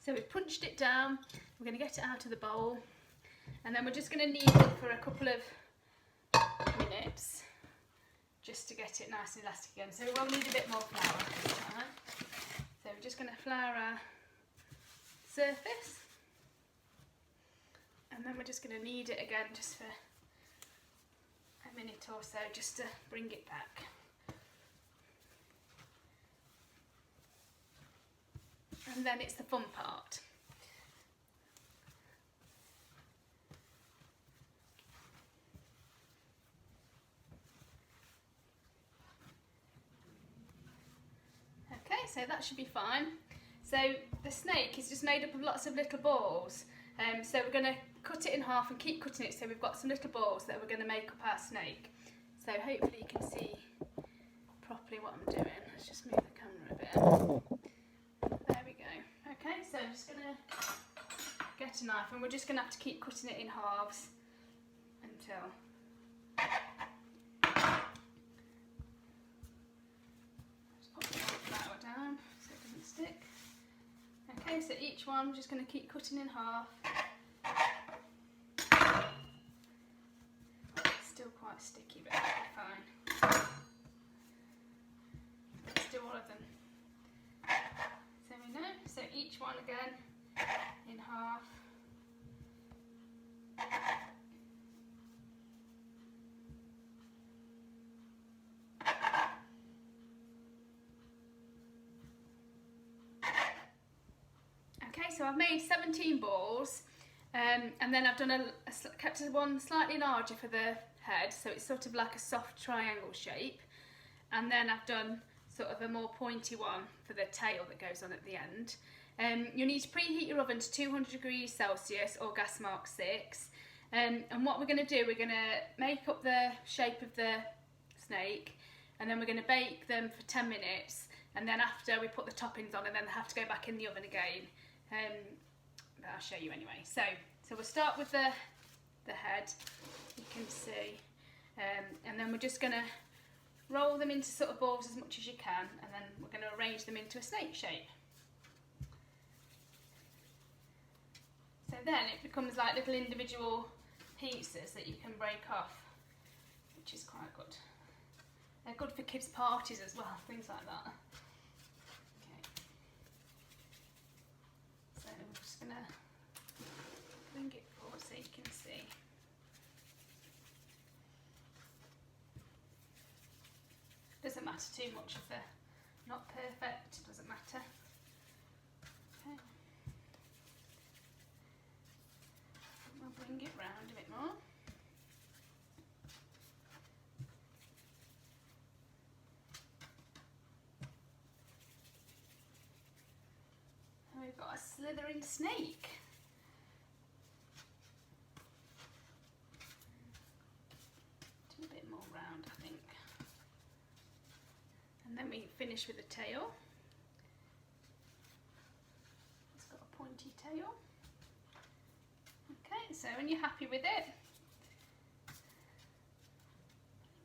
So we've punched it down, we're going to get it out of the bowl, and then we're just going to knead it for a couple of minutes just to get it nice and elastic again. So we'll need a bit more flour this time. So we're just going to flour our surface, and then we're just going to knead it again just for a minute or so just to bring it back. And then it's the fun part. Okay, so that should be fine. So the snake is just made up of lots of little balls. So we're going to cut it in half and keep cutting it so we've got some little balls that we're going to make up our snake. So hopefully you can see properly what I'm doing. Let's just move the camera a bit. There we go. Okay, so I'm just going to get a knife and we're just going to have to keep cutting it in halves until just put the flour down so it doesn't stick. Okay, so each one we're just going to keep cutting in half. It's still quite sticky, but that'll be fine. Let's do all of them. So we know, so each one again in half. Okay, so I've made 17 balls, and then I've done kept one slightly larger for the head, so it's sort of like a soft triangle shape, and then I've done sort of a more pointy one for the tail that goes on at the end. You'll need to preheat your oven to 200 degrees Celsius or gas mark 6, and what we're going to do, we're going to make up the shape of the snake, and then we're going to bake them for 10 minutes, and then after we put the toppings on, and then they have to go back in the oven again. But I'll show you anyway. So we'll start with the head, you can see, and then we're just going to roll them into sort of balls as much as you can, and then we're going to arrange them into a snake shape. So then it becomes like little individual pieces that you can break off, which is quite good. They're good for kids' parties as well, things like that. Okay. So I'm just going to bring it forward so you can see. Doesn't matter too much if they're not perfect, it doesn't matter. Okay. We'll bring it round a bit more. And we've got a slithering snake. Do a bit more round, I think. And then we finish with the tail. It's got a pointy tail. Okay, so when you're happy with it,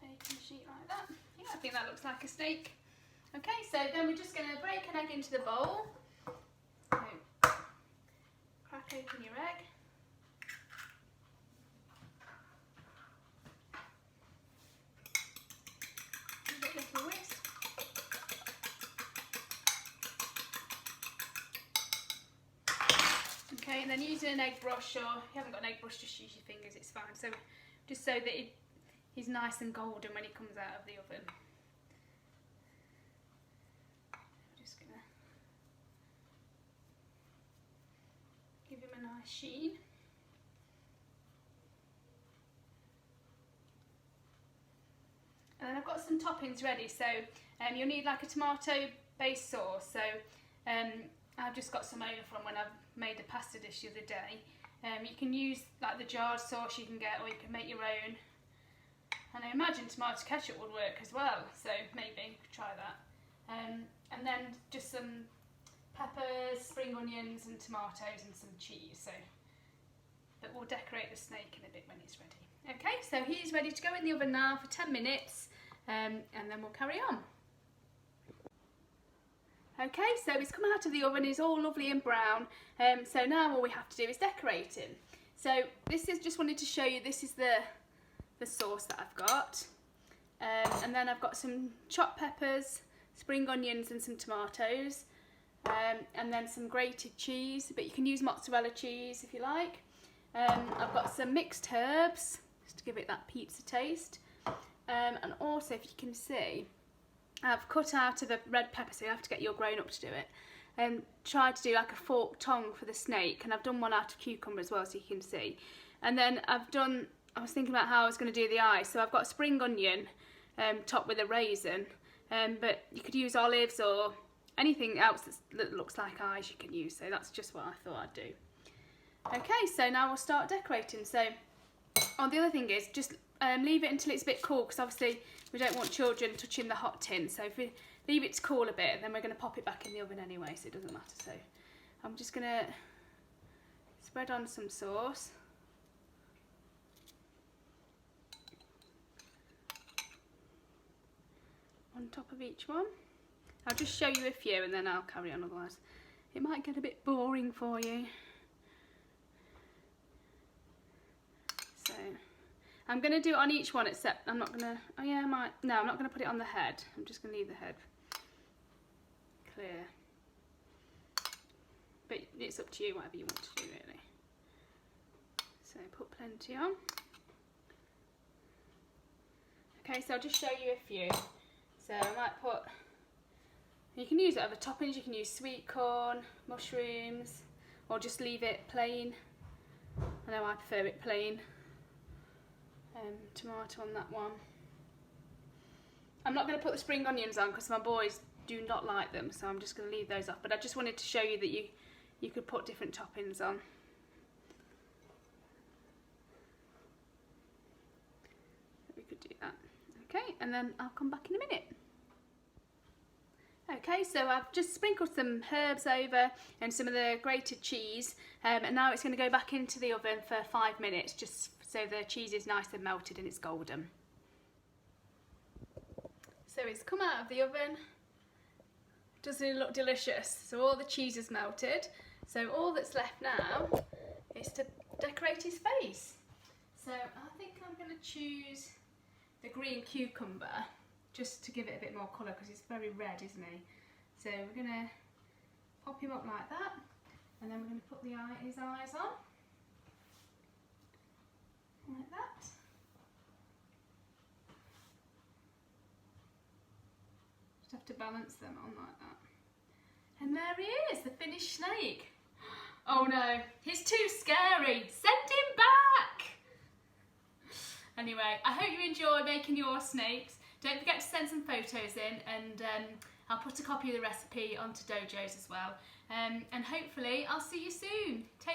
baking sheet like that. Yeah, I think that looks like a snake. Okay, so then we're just going to break an egg into the bowl. So, crack open your egg. Give it a little whisk. Okay, and then using an egg brush, or if you haven't got an egg brush, just use your fingers, it's fine. So just so that he's nice and golden when he comes out of the oven. I'm just going to give him a nice sheen. And then I've got some toppings ready, so you'll need like a tomato based sauce. So I've just got some over from when I've made a pasta dish the other day. You can use like the jarred sauce you can get, or you can make your own. And I imagine tomato ketchup would work as well, so maybe you could try that. And then just some peppers, spring onions and tomatoes and some cheese. So, but we'll decorate the snake in a bit when it's ready. Okay, so he's ready to go in the oven now for 10 minutes, and then we'll carry on. Okay, so it's come out of the oven, it's all lovely and brown. So now all we have to do is decorating. So this is just wanted to show you, this is the sauce that I've got. And then I've got some chopped peppers, spring onions and some tomatoes. And then some grated cheese, but you can use mozzarella cheese if you like. I've got some mixed herbs, just to give it that pizza taste. And also, if you can see, I've cut out of a red pepper, so you have to get your grown up to do it. And tried to do like a fork tongue for the snake, and I've done one out of cucumber as well, so you can see. And then I was thinking about how I was going to do the eyes, so I've got a spring onion topped with a raisin, but you could use olives or anything else that looks like eyes you can use, so that's just what I thought I'd do. Okay, so now we'll start decorating. So, the other thing is just leave it until it's a bit cool, because obviously we don't want children touching the hot tin. So if we leave it to cool a bit, then we're going to pop it back in the oven anyway, so it doesn't matter. So I'm just going to spread on some sauce. On top of each one. I'll just show you a few and then I'll carry on, otherwise it might get a bit boring for you. So I'm going to do it on each one, except I'm not going to, oh yeah I might, no I'm not going to put it on the head, I'm just going to leave the head clear. But it's up to you, whatever you want to do really. So put plenty on. Okay, so I'll just show you a few. So I might put, you can use other toppings, you can use sweet corn, mushrooms, or just leave it plain. I know I prefer it plain. Tomato on that one. I'm not going to put the spring onions on because my boys do not like them, so I'm just going to leave those off. But I just wanted to show you that you could put different toppings on. We could do that. Okay, and then I'll come back in a minute. Okay, so I've just sprinkled some herbs over and some of the grated cheese, and now it's going to go back into the oven for 5 minutes, just so the cheese is nice and melted and it's golden. So it's come out of the oven. Doesn't it look delicious? So all the cheese is melted. So all that's left now is to decorate his face. So I think I'm going to choose the green cucumber, just to give it a bit more colour, because it's very red, isn't he? So we're going to pop him up like that, and then we're going to put his eyes on, like that. Just have to balance them on like that. And there he is, the finished snake. Oh no, he's too scary, send him back! Anyway, I hope you enjoy making your snakes. Don't forget to send some photos in, and I'll put a copy of the recipe onto Dojo's as well. And hopefully I'll see you soon. Take